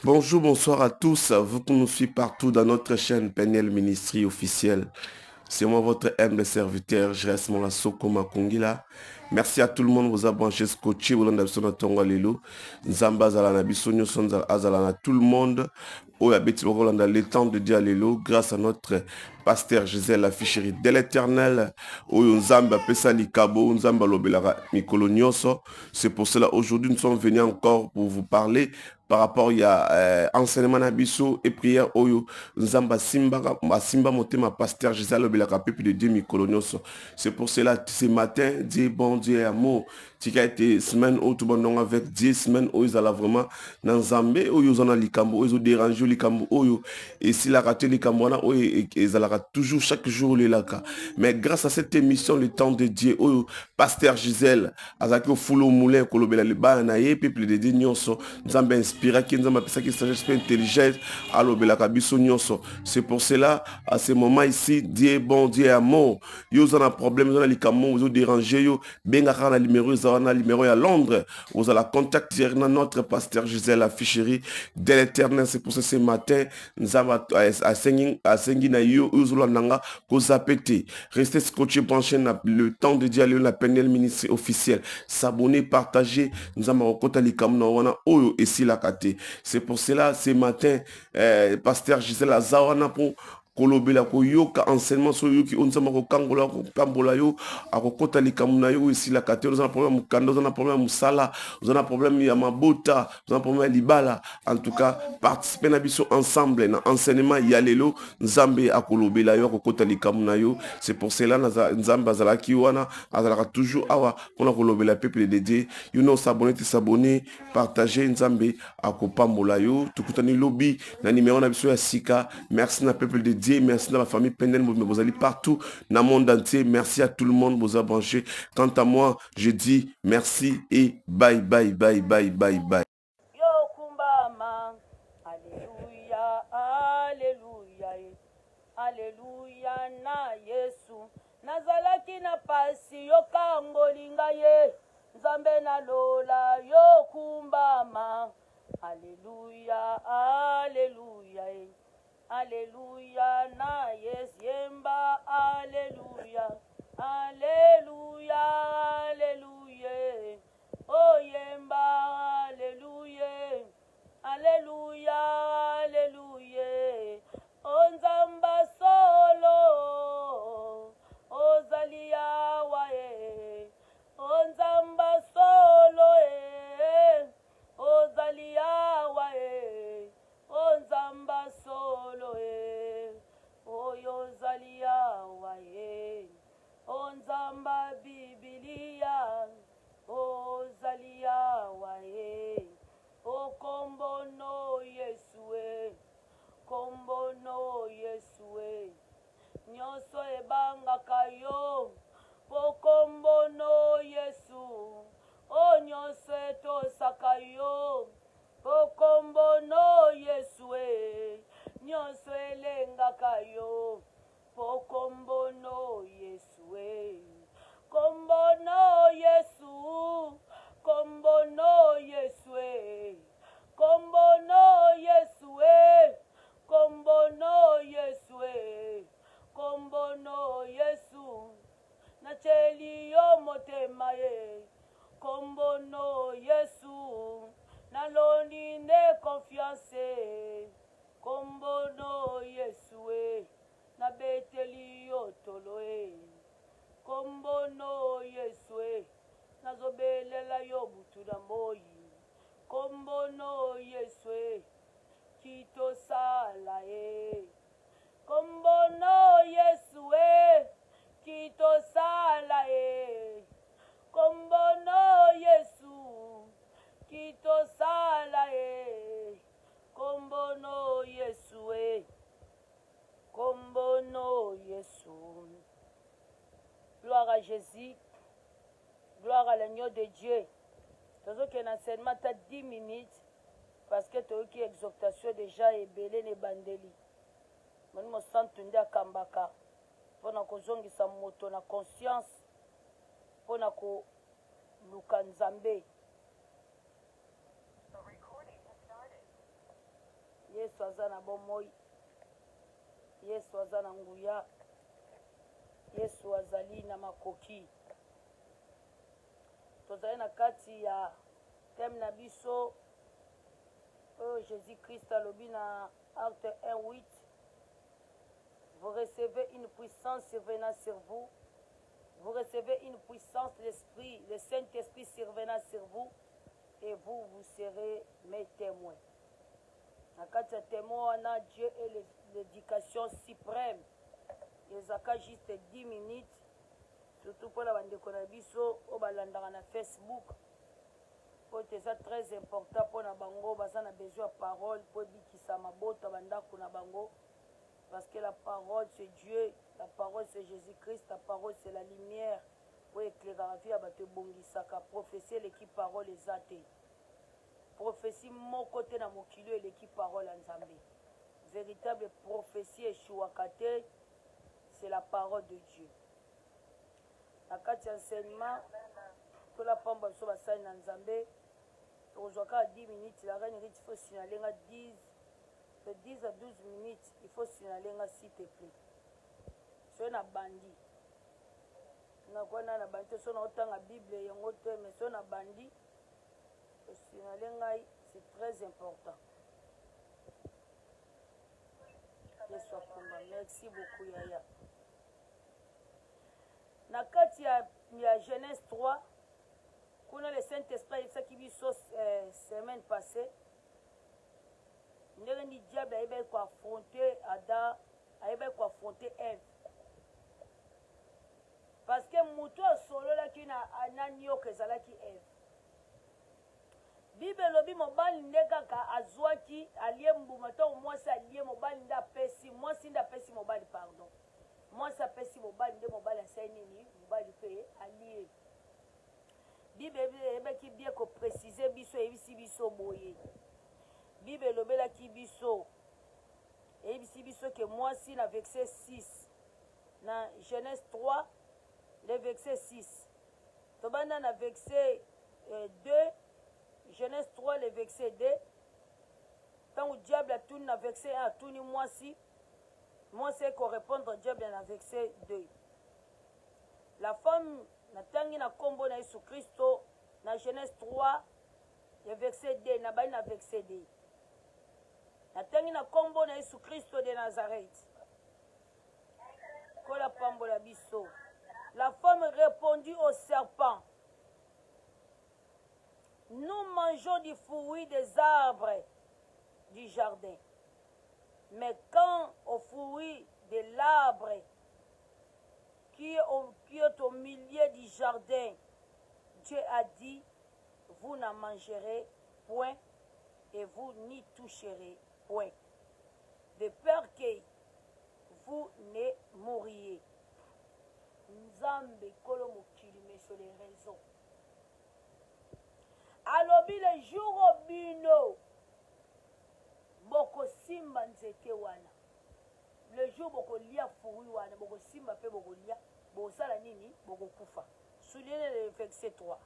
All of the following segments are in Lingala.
Bonjour, bonsoir à tous, vous qui nous suivez partout dans notre chaîne PNL Ministry officielle. C'est moi votre humble serviteur, je reste mon Soko Makongila. Merci à tout le monde, vous avez branché scotché, vous l'avez sur Tonga Lelo. Nzamba Zalana Bissonio Sonza Azalana, tout le monde. Le temps de dire Lelo, grâce à notre pasteur Gisèle la ficherie de l'éternel. Nzamba Pesali Kabo, Nzamba Lobelara Mikolo Nyoso. C'est pour cela aujourd'hui nous sommes venus encore pour vous parler par rapport à enseignement Nabiso et prière Oyo Nzamba Simba Motema pasteur Gisèle Lobelara Peuple de Dieu Mikolo Nyoso. C'est pour cela ce matin, Dieu bon Dieu amour. Tu as été semaine où tout le monde avec 10 semaines où ils allaient vraiment dans Zambé, où ils ont likambo, ils ont dérangé likambo, et s'il a raté likambo, ils allaient toujours chaque jour les laka. Mais grâce à cette émission, le temps de Dieu, pasteur Gisèle, Azaki au Fulo Moulin, Kolobela le Banaye, peuple de Dieu Nyonso, Nzamba inspira, qui Nzamba pesa qui sagesse intelligente, Alobela Kabiso Nyonso. C'est pour cela, à ce moment ici, Dieu bon, Dieu amour, ils ont un problème, ils ont likambo, ils ont dérangé, yo, bengaka na numéro, ils ont un numéro à Londres, vous allez contacter notre pasteur Gisèle la ficherie de l'éternel. C'est pour ça ce matin, nous avons à Sengi na yo, Uzula Nanga, Kozapete. Restez scotché branché le temps de dialogue, la PNL ministre officielle. S'abonner, partager, nous avons rencontré les Kamna, Oyo et Silakate. C'est pour cela, ce matin, pasteur Gisèle Azawana pour kolobela koyoka enseignement so yoki onzama ko kangola ko pambola yo akokota likamuna yo isi la kate on a problème mukando on a problème musala on a problème ya mabota on a problème ya libala. En tout cas participer na biso ensemble na enseignement ya lelo nzambe akolobela yo akokota likamuna yo. C'est pour cela nzambe azalaki wana azalaka toujours awa on a kolobela peuple de Dieu you know s'abonner partager nzambe akopambola yo tukutani lobby na numéro na biso ya sika. Merci na peuple de Dieu, merci à la famille Penel, vous allez partout dans le monde entier. Merci à tout le monde, vous avez branché. Quant à moi, je dis merci et bye bye bye bye bye bye. Yo kumbama, Alléluia, Alléluia, Alléluia na Yesu. Nazalaki na pasi yo kangolinga ye, Nzambe na lola yo kumbama. Alléluia, Alléluia, Alléluia na Yesu yemba. Alléluia, Alléluia, Alléluia. Oh yemba, Alléluia, Alléluia, Alléluia. Oh Nzamba solo, oh Zalia wae. Oh Nzamba solo, oh Zalia wae. Oh Nzamba solo, oh yo Zalia wae. Oh Nzamba Biblia. O Zalia wae, o kombo no Yesue, kombo no Yesue, nyonso ebanga kayo, po kombo no Yesu, o nyonso etosaka yo, po kombo no Yesue, nyonso elengaka yo, po kombo no Yesue. Kombo no Yesu, kombo no Yesue, kombo no Yesue, kombo no Yesue, kombo no Yesu, nacheli yo motema ye, kombo no Yesu, nalondi ne confiance, kombo no Yesue, nabeteli yo toloe. Kombo no Yesue, nazobelela yo butu na moi. Kombo no Yesue, kitosala e. Kombo no Yesue, kitosala e. Kombo no Yesu, kitosala e. Kombo no Yesue, kombo no Yesu. Gloire à Jésus, gloire à l'agneau de Dieu. Toujours qu'il y a un enseignement à 10 minutes, parce que tu as eu exhortation déjà et belé ne bandeli. Je me sens tunde à Kambaka. Pour na moto na conscience, pour na luka Nzambe. aza na bomoi, Yesu aza na nguya, Yesu azali na makoki. Tozali na kati ya thème na biso Jésus-Christ alobi na Acte 1:8. Vous recevez une puissance survenant sur vous. Vous recevez une puissance de l'Esprit, le Saint-Esprit survenant sur vous, et vous serez mes témoins. Na kati ya témoin wana, Dieu est l'éducation suprême. Ezaka juste 10 minutes, surtout pour la bandeko na biso o balandaka na Facebook. C'est très important pour na bango, baza na besoin de parole pour bikisa mabota bandako na bango, parce que la parole c'est Dieu, la parole c'est Jésus-Christ, la parole c'est la lumière pour éclairer la vie à bato bongisaka. Prophétie l'équipe parole ezate. Prophétie mon côté na mokilo et l'équipe parole en Zambé. Véritable prophétie et chouakate, c'est la parole de Dieu. La carte enseignement, tout la pamba sur la salle en Zambé. Aujourd'hui, 10 minutes, la reine il faut signaler 10 à 12 minutes, il faut signaler s'il te plaît. C'est un bandit. Na kwa na bandit, c'est un Bible et un autre, mais c'est un bandit. Signaler c'est très important. Merci beaucoup Yaya. Na kati ya Genèse 3, kuna le Saint-Esprit ça qui biso semaine passée, ndenge ni diable aibe ko affronter Adam, aibe ko affronter Ève. Parce que muto solo la ki na ananio kezala ki Ève. Bible lobi mobali ndekaka azwaki alie mbuma to mwasi alie mobali nda pesi, mwasi nda pesi mobali pardon. Mwasi apesi mobali nde mobali asai nini, mobali pe alie. Bible ebeki bien ko préciser biso ebisi biso boye. Bible lobela ki biso ebisi biso que mwasi na verset 6 na Genèse 3 le verset 6. Tobanda na verset 2 Genèse 3 le verset 2. Tant que diable a tourné na verset 1 a tourné mwasi. Moi, c'est qu'on répond au diable dans le verset 2. La femme n'a tangi na combo na Jésus Christ na Genèse 3, le verset 2, na bain na verset 2. Na tangi na combo na Jésus Christ de Nazareth. Kola pambo la biso. La femme répondit au serpent. Nous mangeons du fruit des arbres du jardin. Mais quand au fruit de l'arbre qui est au milieu du jardin, Dieu a dit, vous n'en mangerez point et vous n'y toucherez point, de peur que vous ne mouriez. Nzambe kolo mokili mais sur les raisons. Alobi le jour au bino. Boko simba nzete wana. Le jour boko lia furi wana, boko simba pe boko lia, boko sala nini, boko kufa. Soulignez le verset 3.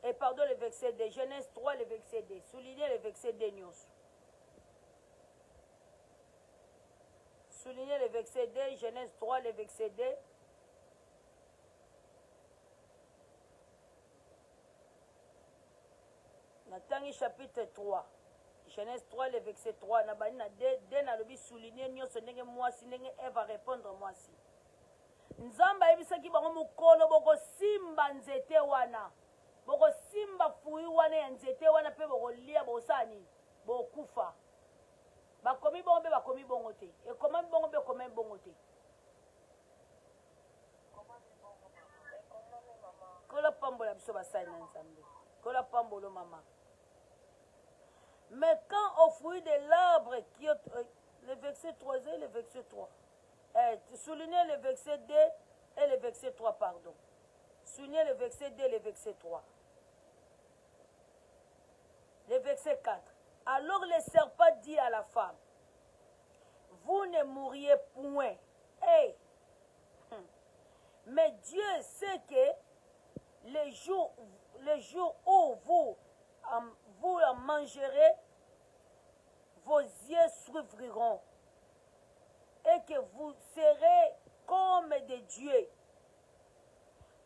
Et pardon le verset 2, Genèse 3 le verset 2. Soulignez le verset 2 nyos. Soulignez le verset 2, Genèse 3 le verset 2. Natangi chapitre 3. Genèse 3, le verset 3. Na bani na de na lobi souligner nyonso ndenge mwasi ndenge Eve va répondre mwasi. Nzamba yebisaki bango mukolo boko simba nzete wana. Boko simba fui wana ya nzete wana pe boko lia bosani. Bokufa. Bakomi bongo be bakomi bongo te. E komi bongo be komi bongo te. Kola pambola biso basali na Nzambe. Kola pambolo mama. Mais quand au fruit de l'arbre qui est le verset 3 et le verset 3. Soulignez le verset 2 et le verset 3, pardon. Soulignez le verset 2 et le verset 3. Le verset 4. Alors le serpent dit à la femme, vous ne mourriez point. Hey. Mais Dieu sait que le jour où vous en mangerez, vos yeux s'ouvriront et que vous serez comme des dieux,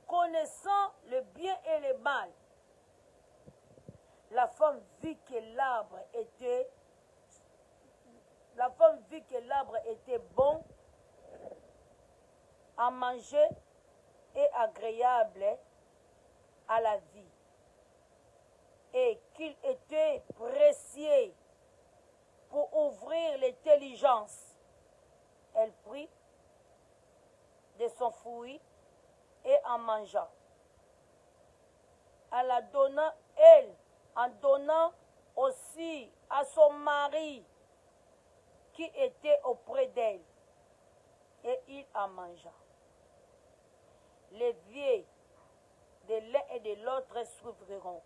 connaissant le bien et le mal. La femme vit que l'arbre était bon à manger et agréable à la vie, et qu'il était précieux pour ouvrir l'intelligence. Elle prit de son fruit et en mangea. En donnant aussi à son mari qui était auprès d'elle, et il en mangea. Les vies de l'un et de l'autre s'ouvrira.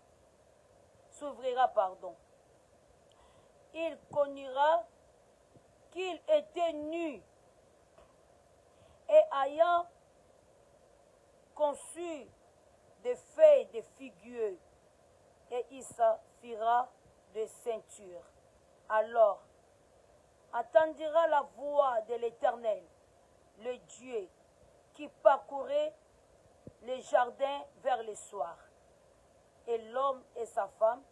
Il connura qu'il était nu, et ayant conçu des feuilles de figuier, et il s'affira de ceinture. Alors entendira la voix de l'Éternel, le Dieu qui parcourait les jardins vers le soir. Et l'homme et sa femme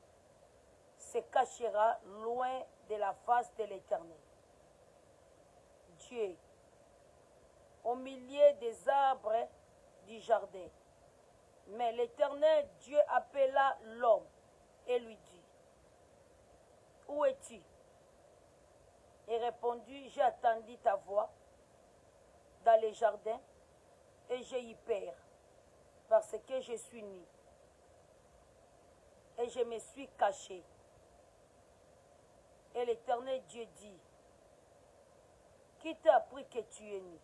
se cachera loin de la face de l'Éternel Dieu, au milieu des arbres du jardin. Mais l'Éternel Dieu appela l'homme et lui dit, où es-tu? Et répondit, j'ai entendu ta voix dans les jardins, et j'ai eu peur, parce que je suis nu, et je me suis caché. Et l'Éternel Dieu dit, qui t'a appris que tu es nu?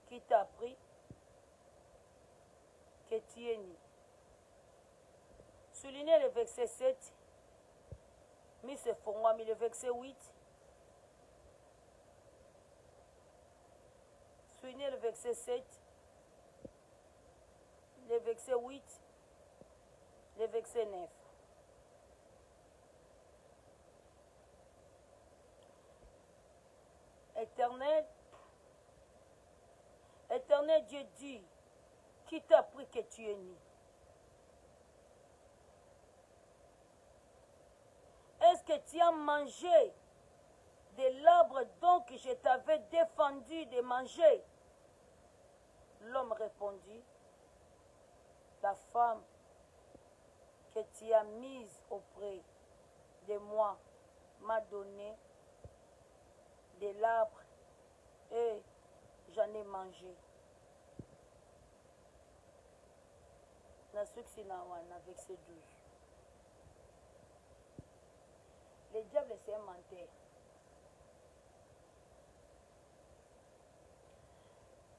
Qui t'a appris que tu es nu? Soulignez le verset 7, mais c'est pour moi, mais le verset 8. Soulignez le verset 7, le verset 8, le verset 9. Éternel Dieu dit, qui t'a appris que tu es nu? Est-ce que tu as mangé de l'arbre dont je t'avais défendu de manger? L'homme répondit, la femme que tu as mise auprès de moi m'a donné de l'arbre et j'en ai mangé. Verset 12. Le diable, c'est un menteur.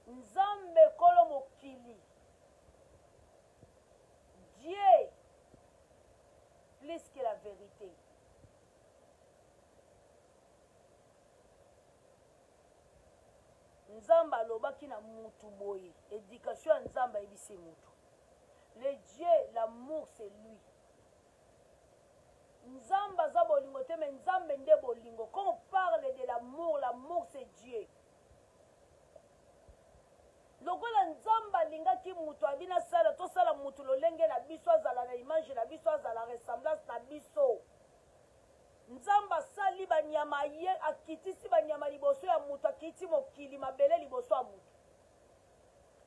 Nzambe kolo mokili. Dieu, plus que la vérité. Nzamba alobaki na mutu boye. Éducation ya Nzamba ebisi mutu. Le Dieu, l'amour, c'est lui. Nzamba za bolingo te, mais Nzambe nde bolingo. Quand on parle de l'amour, l'amour c'est Dieu. Lokola Nzamba lingaki mutu abina sala to sala mutu lolenge na biso azala na image na biso azala ressemblance na biso. Nzamba sali banyama ye akitisi banyama liboso ya mutu akiti mokili mabele liboso ya mutu.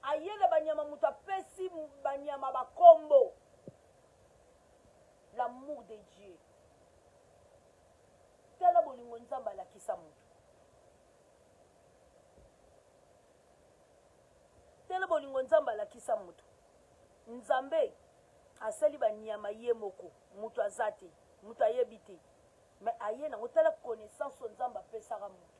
Ayele banyama mutu apesi banyama bakombo. L'amour de Dieu. Tela bolingo Nzamba lakisa mutu. Tela bolingo Nzamba lakisa mutu. Nzambe asali banyama ye moko mutu azate mutu ayebite. Mais aye na otala connaissance Nzamba pesara mutu.